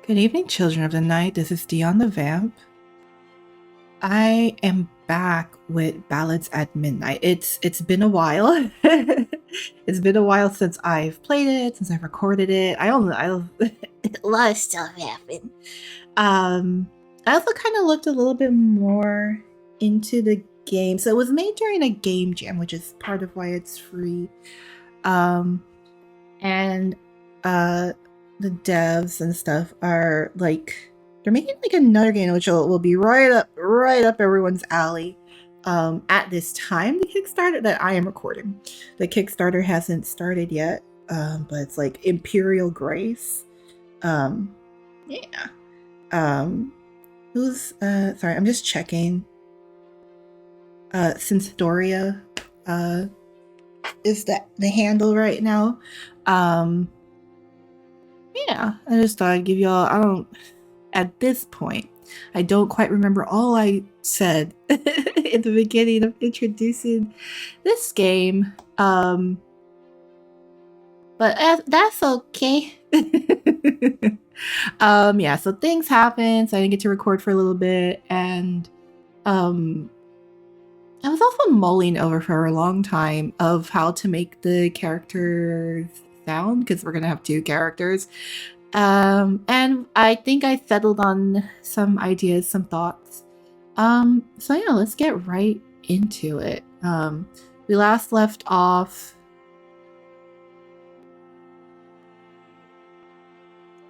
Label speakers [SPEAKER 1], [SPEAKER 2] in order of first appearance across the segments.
[SPEAKER 1] Good evening, children of the night. This is Dion the Vamp. I am back with Ballads at Midnight. It's been a while. It's been a while since I've played it, since I've recorded it. I a lot of stuff happened. I also kind of looked a little bit more into the game. So it was made during a game jam, which is part of why it's free. And the devs and stuff are like they're making like another game which will be right up everyone's alley at this time. The Kickstarter that I am recording, the Kickstarter hasn't started yet, but it's like Imperial Grace. Yeah. Who's sorry, I'm just checking. Synstoria is that the handle right now. Yeah, I just thought I'd give y'all, at this point, I don't quite remember all I said in the beginning of introducing this game. But that's okay. Yeah, so things happened, so I didn't get to record for a little bit, and I was also mulling over for a long time of how to make the characters sound, because we're gonna have two characters. And I think I settled on some ideas, some thoughts. So yeah, let's get right into it. We last left off.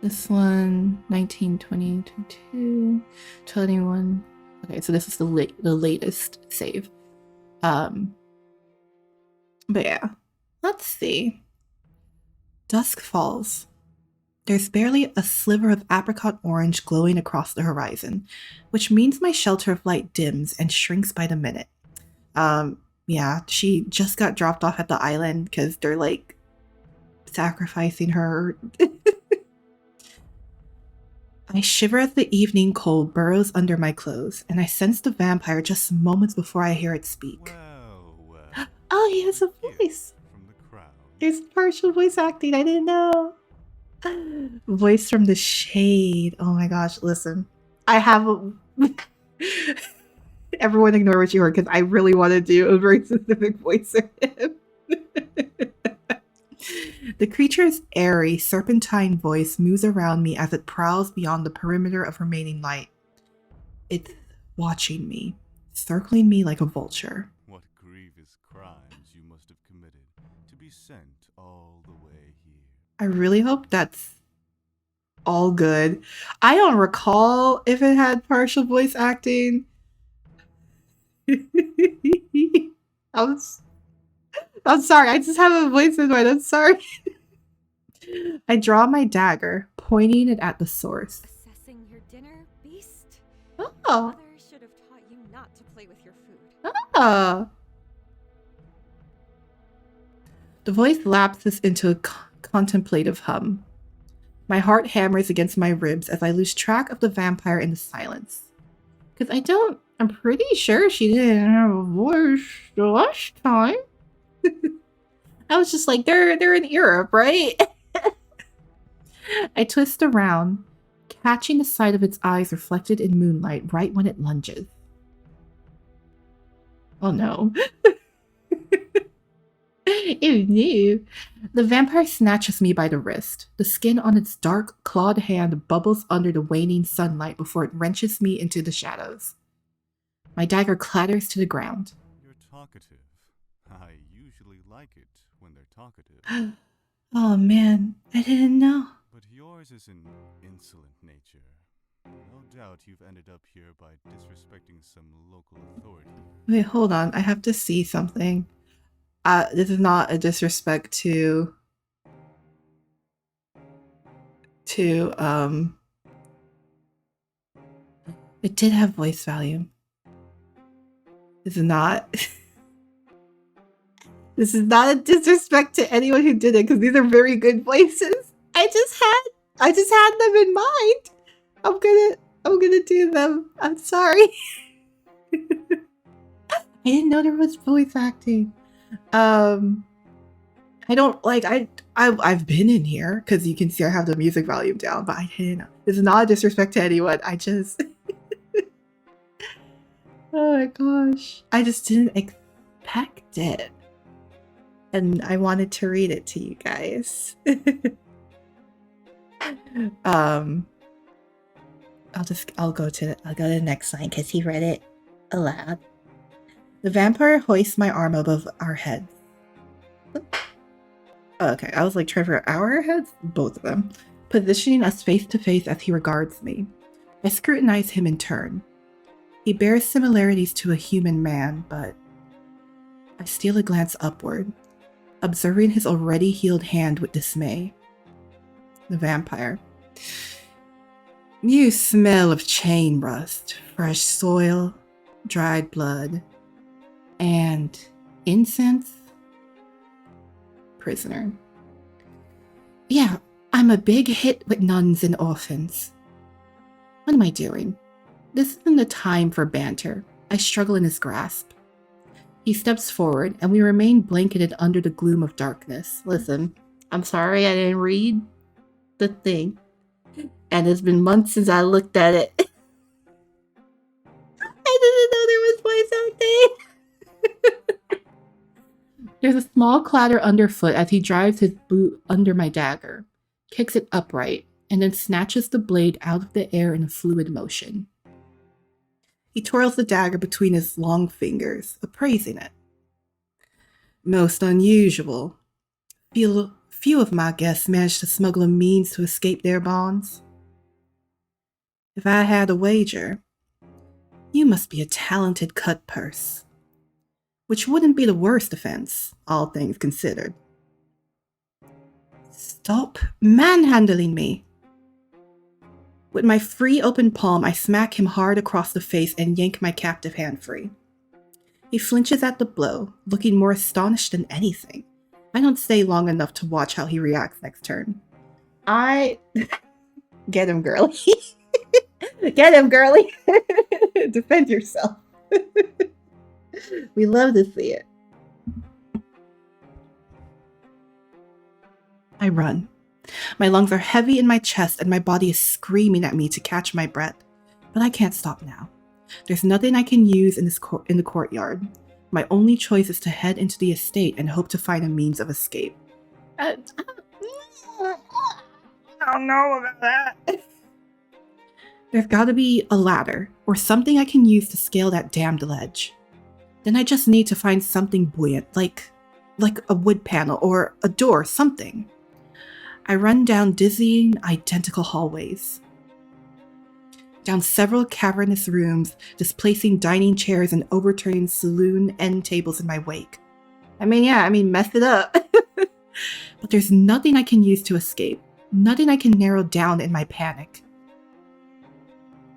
[SPEAKER 1] This one, 19, 20, 22, 21. Okay, so this is the latest save. But yeah, let's see. Dusk falls. There's barely a sliver of apricot orange glowing across the horizon, which means my shelter of light dims and shrinks by the minute. Yeah, she just got dropped off at the island because they're like sacrificing her. I shiver as the evening cold burrows under my clothes, and I sense the vampire just moments before I hear it speak. Well. Oh, he has a voice. From the crowd. There's partial voice acting. I didn't know. Voice from the shade. Oh my gosh, listen. I have a... Everyone ignore what you heard because I really want to do a very specific voice for him. The creature's airy, serpentine voice moves around me as it prowls beyond the perimeter of remaining light. It's watching me, circling me like a vulture.
[SPEAKER 2] What grievous crimes you must have committed to be sent all the way here.
[SPEAKER 1] I really hope that's all good. I don't recall if it had partial voice acting. I'm sorry, I just have a voice in mind. I'm sorry. I draw my dagger, pointing it at the source.
[SPEAKER 3] Assessing your dinner, beast?
[SPEAKER 1] Oh.
[SPEAKER 3] Mother should have taught you not to play with your food.
[SPEAKER 1] Oh. The voice lapses into a contemplative hum. My heart hammers against my ribs as I lose track of the vampire in the silence. Because I'm pretty sure she didn't have a voice the last time. I was just like, they're in Europe, right? I twist around, catching the sight of its eyes reflected in moonlight right when it lunges. Oh no. Ew, no. The vampire snatches me by the wrist. The skin on its dark, clawed hand bubbles under the waning sunlight before it wrenches me into the shadows. My dagger clatters to the ground.
[SPEAKER 2] You're talkative. I usually like it when they're talkative.
[SPEAKER 1] Oh man, I didn't know.
[SPEAKER 2] But yours is an insolent nature. No doubt you've ended up here by disrespecting some local authority.
[SPEAKER 1] Wait, hold on. I have to see something. This is not a disrespect to it did have voice value. This is not this is not a disrespect to anyone who did it, because these are very good voices. I just had them in mind. I'm gonna do them. I'm sorry. I didn't know there was voice acting. I don't like I've been in here because you can see I have the music volume down, but I didn't. This is not a disrespect to anyone. I just oh my gosh, I just didn't expect it, and I wanted to read it to you guys. I'll go to the next line because he read it aloud. The vampire hoists my arm above our heads. Okay, I was like trying for our heads, both of them, positioning us face to face as he regards me. I scrutinize him in turn. He bears similarities to a human man, but I steal a glance upward, observing his already healed hand with dismay. The vampire. You smell of chain rust, fresh soil, dried blood, and incense. Prisoner. Yeah, I'm a big hit with nuns and orphans. What am I doing? This isn't the time for banter. I struggle in his grasp. He steps forward, and we remain blanketed under the gloom of darkness. Listen, I'm sorry I didn't read the thing. And it's been months since I looked at it. I didn't know there was voice acting. There's a small clatter underfoot as he drives his boot under my dagger, kicks it upright, and then snatches the blade out of the air in a fluid motion. He twirls the dagger between his long fingers, appraising it. Most unusual. Few of my guests manage to smuggle a means to escape their bonds. If I had a wager, you must be a talented cut purse. Which wouldn't be the worst offense, all things considered. Stop manhandling me. With my free open palm, I smack him hard across the face and yank my captive hand free. He flinches at the blow, looking more astonished than anything. I don't stay long enough to watch how he reacts next turn. Get him, girly. Get him, girly. Defend yourself. We love to see it. I run. My lungs are heavy in my chest and my body is screaming at me to catch my breath. But I can't stop now. There's nothing I can use in the courtyard. My only choice is to head into the estate and hope to find a means of escape. I don't know about that. There's gotta be a ladder or something I can use to scale that damned ledge. Then I just need to find something buoyant, like a wood panel or a door, something. I run down dizzying, identical hallways. Down several cavernous rooms, displacing dining chairs and overturning saloon end tables in my wake. Mess it up. But there's nothing I can use to escape. Nothing I can narrow down in my panic.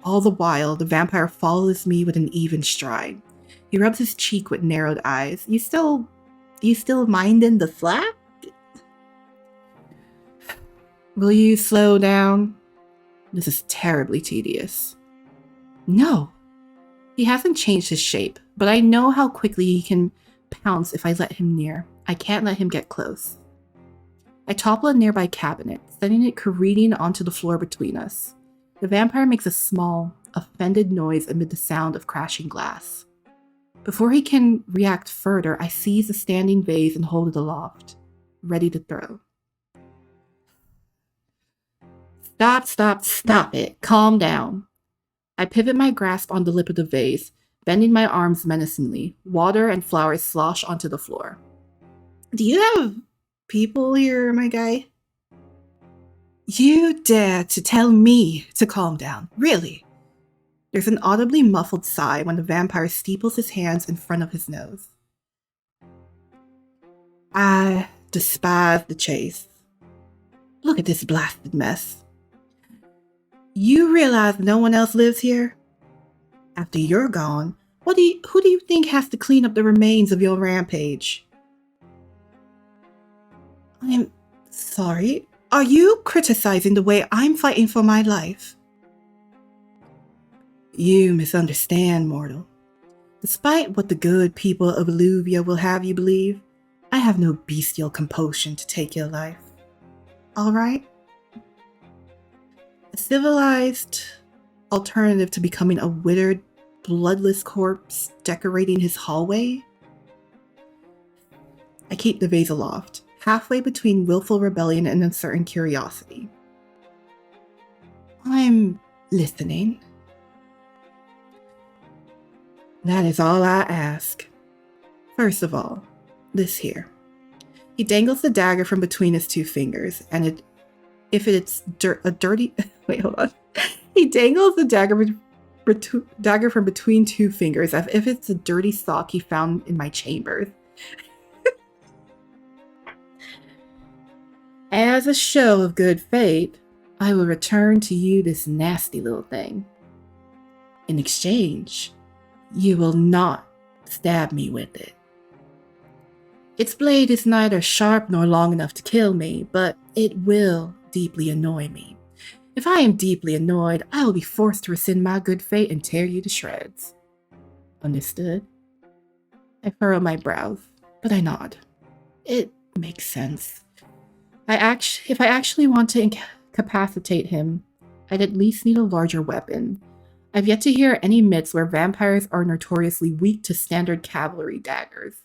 [SPEAKER 1] All the while, the vampire follows me with an even stride. He rubs his cheek with narrowed eyes. You still minding the slack? Will you slow down? This is terribly tedious. No. He hasn't changed his shape, but I know how quickly he can pounce if I let him near. I can't let him get close. I topple a nearby cabinet, sending it careening onto the floor between us. The vampire makes a small, offended noise amid the sound of crashing glass. Before he can react further, I seize a standing vase and hold it aloft, ready to throw. Stop it. Calm down. I pivot my grasp on the lip of the vase, bending my arms menacingly. Water and flowers slosh onto the floor. Do you have people here, my guy? You dare to tell me to calm down, really? There's an audibly muffled sigh when the vampire steeples his hands in front of his nose. I despise the chase. Look at this blasted mess. You realize no one else lives here? After you're gone, who do you think has to clean up the remains of your rampage? I'm sorry. Are you criticizing the way I'm fighting for my life? You misunderstand, mortal. Despite what the good people of Alluvia will have you believe, I have no bestial compulsion to take your life. All right? A civilized alternative to becoming a withered, bloodless corpse decorating his hallway? I keep the vase aloft, halfway between willful rebellion and uncertain curiosity. I'm listening. That is all I ask. First of all, this here. He dangles the dagger from between his two fingers, and if it's a dirty... Wait, hold on. He dangles the dagger from between two fingers as if it's a dirty sock he found in my chambers. As a show of good faith, I will return to you this nasty little thing. In exchange, you will not stab me with it. Its blade is neither sharp nor long enough to kill me, but it will deeply annoy me. If I am deeply annoyed, I will be forced to rescind my good fate and tear you to shreds. Understood? I furrow my brows, but I nod. It makes sense. If I actually want to incapacitate him, I'd at least need a larger weapon. I've yet to hear any myths where vampires are notoriously weak to standard cavalry daggers.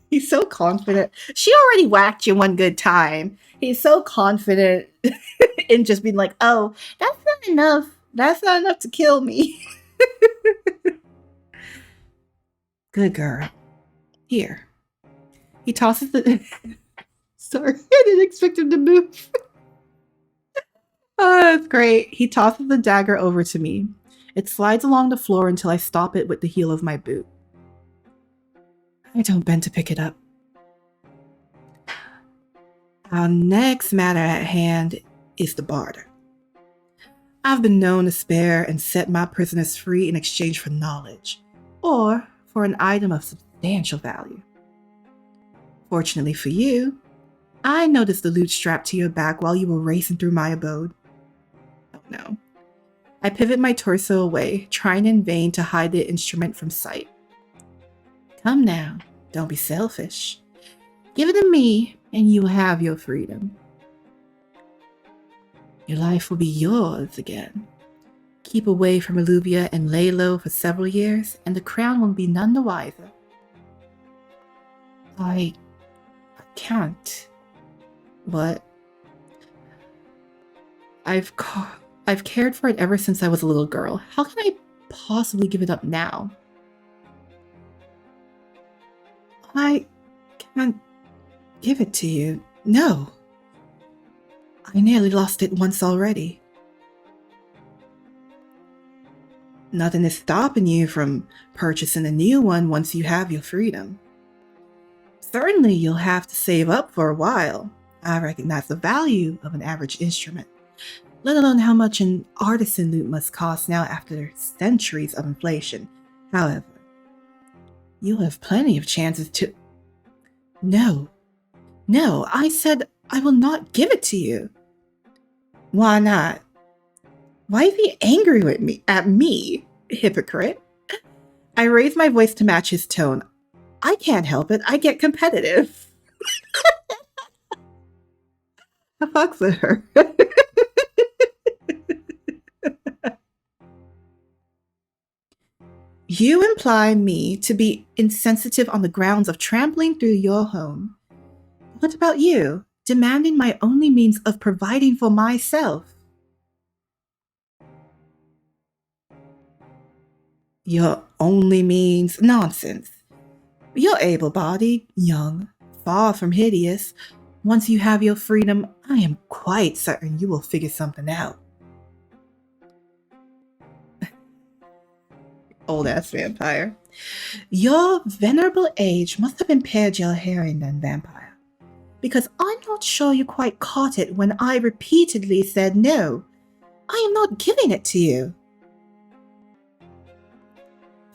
[SPEAKER 1] He's so confident. She already whacked you one good time. He's so confident in just being like, oh, that's not enough. That's not enough to kill me. Good girl. Here. He tosses the... Sorry, I didn't expect him to move. Oh, that's great. He tosses the dagger over to me. It slides along the floor until I stop it with the heel of my boot. I don't bend to pick it up. Our next matter at hand is the barter. I've been known to spare and set my prisoners free in exchange for knowledge, or for an item of substantial value. Fortunately for you, I noticed the loot strapped to your back while you were racing through my abode. Oh no. I pivot my torso away, trying in vain to hide the instrument from sight. Come now, don't be selfish. Give it to me, and you have your freedom. Your life will be yours again. Keep away from Alluvia and lay low for several years, and the crown will be none the wiser. I can't. What? I've cared for it ever since I was a little girl. How can I possibly give it up now? I can't give it to you. No. I nearly lost it once already. Nothing is stopping you from purchasing a new one once you have your freedom. Certainly you'll have to save up for a while. I recognize the value of an average instrument, let alone how much an artisan lute must cost now after centuries of inflation. However, you'll have plenty of chances to... No, I said I will not give it to you. Why not? Why is he angry at me, hypocrite? I raise my voice to match his tone. I can't help it. I get competitive. I fucks with her. You imply me to be insensitive on the grounds of trampling through your home. What about you, demanding my only means of providing for myself? Your only means? Nonsense. You're able-bodied, young, far from hideous. Once you have your freedom, I am quite certain you will figure something out. Old-ass vampire. Your venerable age must have impaired your hearing then, vampire. Because I'm not sure you quite caught it when I repeatedly said no. I am not giving it to you.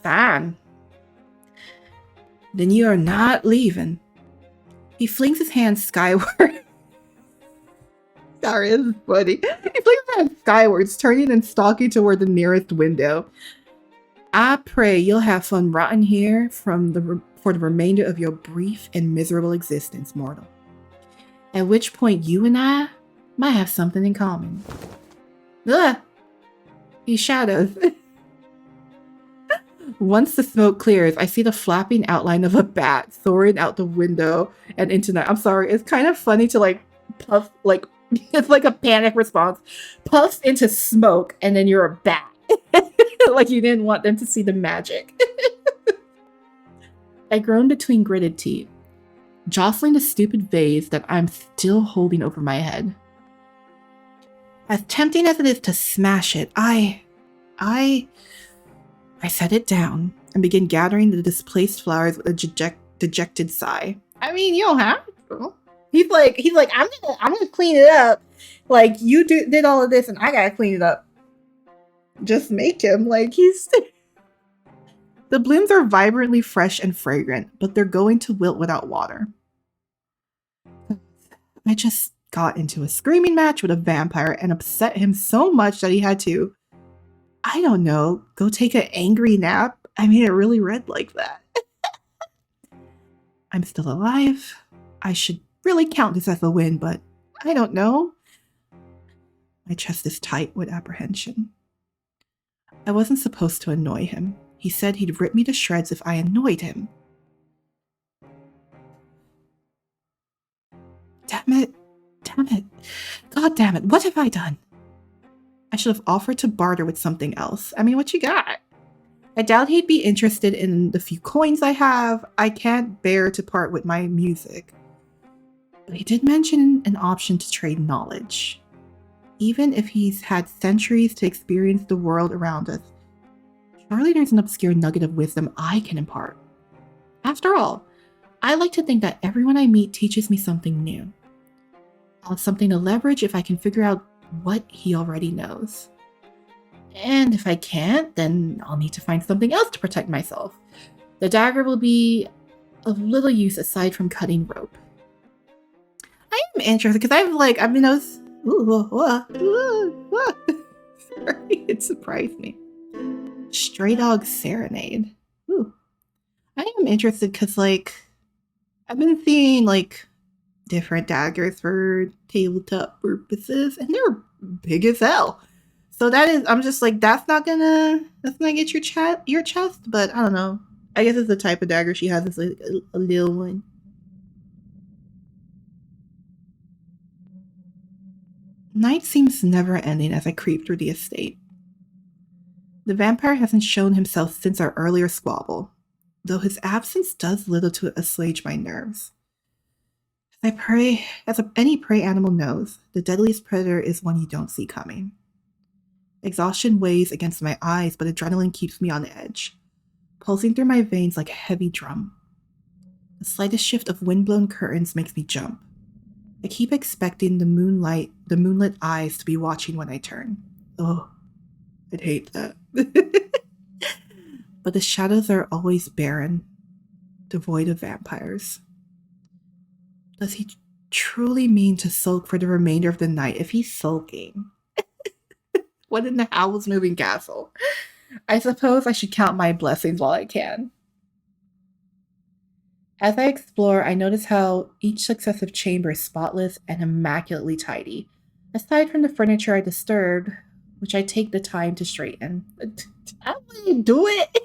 [SPEAKER 1] Fine. Then you are not leaving. He flings his hand skyward. Sorry, this is funny. He flings his hand skywards, turning and stalking toward the nearest window. I pray you'll have fun rotting here from for the remainder of your brief and miserable existence, mortal. At which point you and I might have something in common. Ugh! These shadows. Once the smoke clears, I see the flapping outline of a bat soaring out the window and into night. I'm sorry, it's kind of funny to like puff, like it's like a panic response. Puff into smoke and then you're a bat. Like you didn't want them to see the magic. I groan between gritted teeth, jostling the stupid vase that I'm still holding over my head. As tempting as it is to smash it, I set it down and begin gathering the displaced flowers with a dejected sigh. I mean, you don't have to. He's like, I'm gonna clean it up. Like you did all of this, and I gotta clean it up. Just make him like he's. The blooms are vibrantly fresh and fragrant, but they're going to wilt without water. I just got into a screaming match with a vampire and upset him so much that he had to, I don't know, go take an angry nap. I mean, it really read like that. I'm still alive. I should really count this as a win, but I don't know. My chest is tight with apprehension. I wasn't supposed to annoy him. He said he'd rip me to shreds if I annoyed him. Damn it. God damn it. What have I done? I should have offered to barter with something else. I mean, what you got? I doubt he'd be interested in the few coins I have. I can't bear to part with my music. But he did mention an option to trade knowledge. Even if he's had centuries to experience the world around us, surely there's an obscure nugget of wisdom I can impart. After all, I like to think that everyone I meet teaches me something new. I'll have something to leverage if I can figure out what he already knows. And if I can't, then I'll need to find something else to protect myself. The dagger will be of little use aside from cutting rope. I am interested because I've been noticed. Sorry, it surprised me. Stray Dog Serenade. Ooh. I am interested because I've been seeing different daggers for tabletop purposes, and they're big as hell. So I'm just that's not gonna get your chest, but I don't know. I guess it's the type of dagger she has. It's like a little one. Night seems never ending as I creep through the estate. The vampire hasn't shown himself since our earlier squabble, though his absence does little to assuage my nerves. As any prey animal knows, the deadliest predator is one you don't see coming. Exhaustion weighs against my eyes, but adrenaline keeps me on edge, pulsing through my veins like a heavy drum. The slightest shift of windblown curtains makes me jump. I keep expecting the moonlit eyes to be watching when I turn. Oh, I'd hate that. But the shadows are always barren, devoid of vampires. Does he truly mean to sulk for the remainder of the night if he's sulking? What in the Howl's Moving Castle? I suppose I should count my blessings while I can. As I explore, I notice how each successive chamber is spotless and immaculately tidy, aside from the furniture I disturbed, which I take the time to straighten. How do you do it?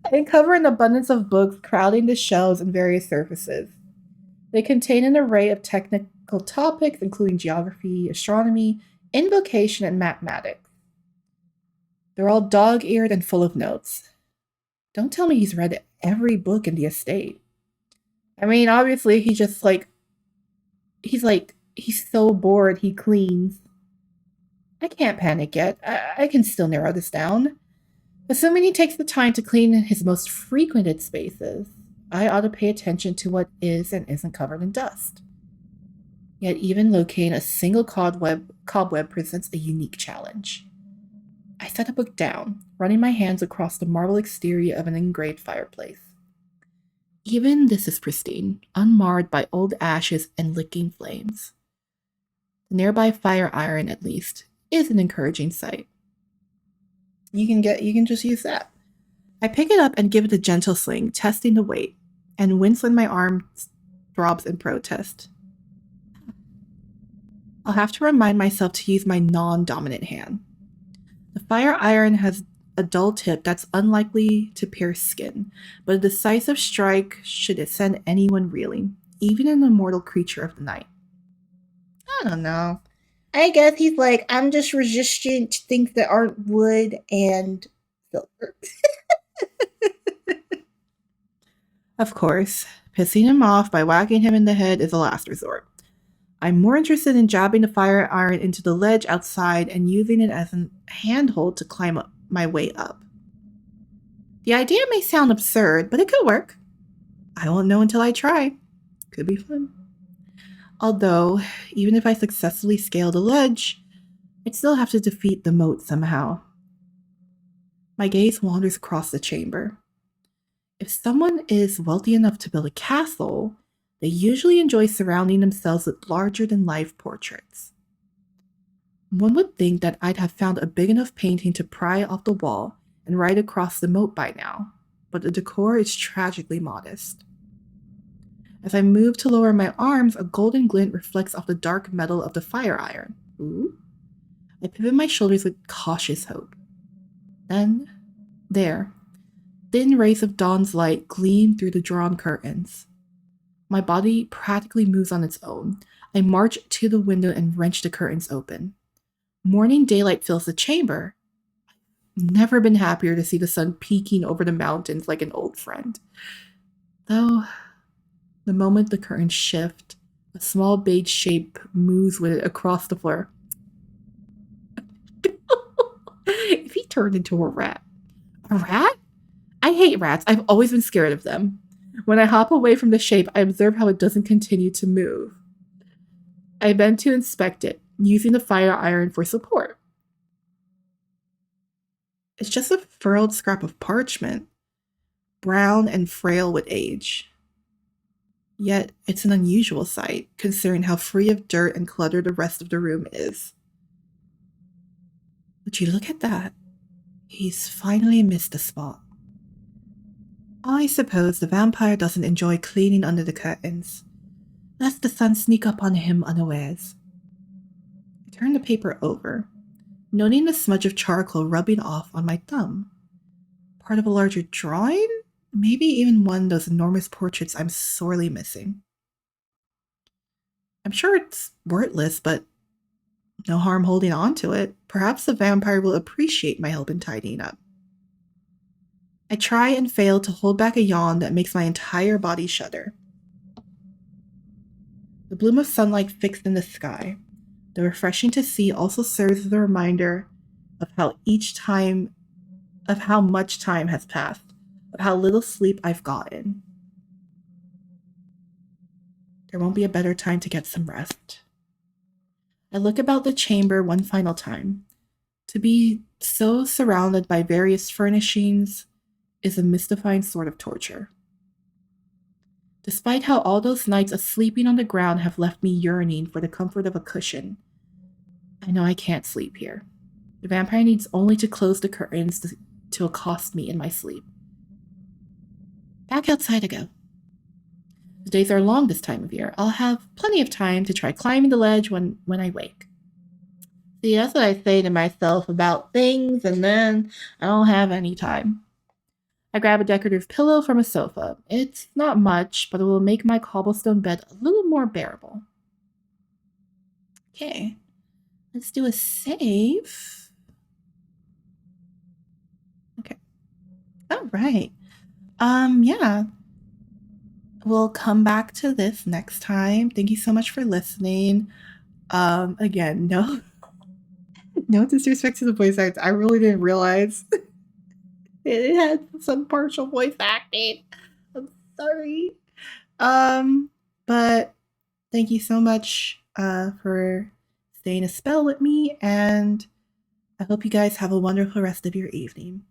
[SPEAKER 1] I uncover an abundance of books crowding the shelves and various surfaces. They contain an array of technical topics, including geography, astronomy, invocation, and mathematics. They're all dog-eared and full of notes. Don't tell me he's read every book in the estate. I mean, obviously, he's so bored he cleans. I can't panic yet. I can still narrow this down. Assuming he takes the time to clean his most frequented spaces, I ought to pay attention to what is and isn't covered in dust. Yet even locating a single cobweb presents a unique challenge. I set a book down, running my hands across the marble exterior of an engraved fireplace. Even this is pristine, unmarred by old ashes and licking flames. The nearby fire iron, at least, is an encouraging sight. You can just use that. I pick it up and give it a gentle sling, testing the weight, and wince when my arm throbs in protest. I'll have to remind myself to use my non-dominant hand. The fire iron has a dull tip that's unlikely to pierce skin, but a decisive strike should send anyone reeling, even an immortal creature of the night. I don't know. I guess he's like, I'm just resistant to things that aren't wood and silver. Of course, pissing him off by whacking him in the head is a last resort. I'm more interested in jabbing the fire iron into the ledge outside and using it as a handhold to climb up my way up. The idea may sound absurd, but it could work. I won't know until I try. Could be fun. Although, even if I successfully scale the ledge, I'd still have to defeat the moat somehow. My gaze wanders across the chamber. If someone is wealthy enough to build a castle, they usually enjoy surrounding themselves with larger-than-life portraits. One would think that I'd have found a big enough painting to pry off the wall and right across the moat by now, but the decor is tragically modest. As I move to lower my arms, a golden glint reflects off the dark metal of the fire iron. Ooh. I pivot my shoulders with cautious hope. Then, there, thin rays of dawn's light gleam through the drawn curtains. My body practically moves on its own. I march to the window and wrench the curtains open. Morning daylight fills the chamber. I've never been happier to see the sun peeking over the mountains like an old friend. Though, the moment the curtains shift, a small beige shape moves with it across the floor. If he turned into a rat. A rat? I hate rats. I've always been scared of them. When I hop away from the shape, I observe how it doesn't continue to move. I bend to inspect it, using the fire iron for support. It's just a furled scrap of parchment, brown and frail with age. Yet, it's an unusual sight, considering how free of dirt and clutter the rest of the room is. Would you look at that? He's finally missed a spot. I suppose the vampire doesn't enjoy cleaning under the curtains, lest the sun sneak up on him unawares. I turn the paper over, noting the smudge of charcoal rubbing off on my thumb. Part of a larger drawing? Maybe even one of those enormous portraits I'm sorely missing. I'm sure it's worthless, but no harm holding on to it. Perhaps the vampire will appreciate my help in tidying up. I try and fail to hold back a yawn that makes my entire body shudder. The bloom of sunlight fixed in the sky, though refreshing to see, also serves as a reminder of how much time has passed, of how little sleep I've gotten. There won't be a better time to get some rest. I look about the chamber one final time. To be so surrounded by various furnishings is a mystifying sort of torture. Despite how all those nights of sleeping on the ground have left me yearning for the comfort of a cushion, I know I can't sleep here. The vampire needs only to close the curtains to accost me in my sleep. Back outside I go. The days are long this time of year. I'll have plenty of time to try climbing the ledge when I wake. See, that's what I say to myself about things, and then I don't have any time. I grab a decorative pillow from a sofa. It's not much, but it will make my cobblestone bed a little more bearable. Okay, let's do a save. Okay. All right. Yeah. We'll come back to this next time. Thank you so much for listening. Again, no disrespect to the voice acts. I really didn't realize it had some partial voice acting. I'm sorry. But thank you so much for staying a spell with me, and I hope you guys have a wonderful rest of your evening.